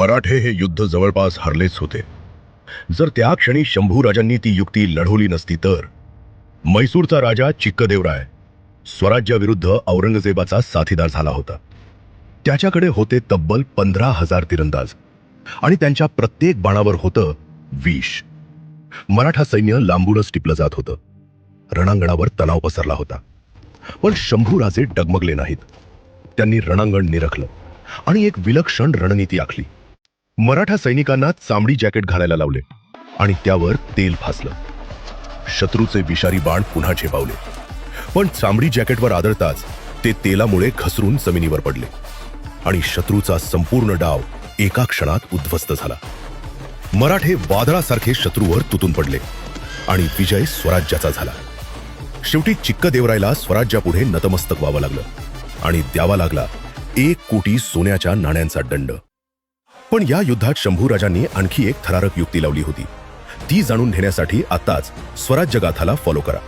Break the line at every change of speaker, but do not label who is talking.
मराठे हे युद्ध जवळपास हरलेच होते. जर त्या क्षणी शंभूराजांनी ती युक्ती लढवली नसती तर म्हैसूरचा राजा चिक्कदेवराय स्वराज्याविरुद्ध औरंगजेबाचा साथीदार झाला होता. त्याच्याकडे होते तब्बल 15,000 तिरंदाज आणि त्यांच्या प्रत्येक बाणावर होतं विष. मराठा सैन्य लांबूनच टिपलं जात होतं. रणांगणावर तणाव पसरला होता. पण शंभूराजे डगमगले नाहीत. त्यांनी रणांगण निरखलं आणि एक विलक्षण रणनीती आखली. मराठा सैनिकांना चामडी जॅकेट घालायला लावले आणि त्यावर तेल फासलं. शत्रूचे विषारी बाण पुन्हा झेपावले, पण चामडी जॅकेटवर आदळताच ते तेलामुळे घसरून जमिनीवर पडले आणि शत्रूचा संपूर्ण डाव एका क्षणात उद्ध्वस्त झाला. मराठे वादळासारखे शत्रूवर तुटून पडले आणि विजय स्वराज्याचा झाला. शेवटी चिक्कदेवरायला स्वराज्यापुढे नतमस्तक व्हावं लागलं आणि द्यावा लागला 1 कोटी सोन्याच्या नाण्यांचा दंड. पण या युद्धात शंभूराजांनी आणखी एक थरारक युक्ती लावली होती. ती जाणून घेण्यासाठी आताच स्वराज्य गाथाला फॉलो करा.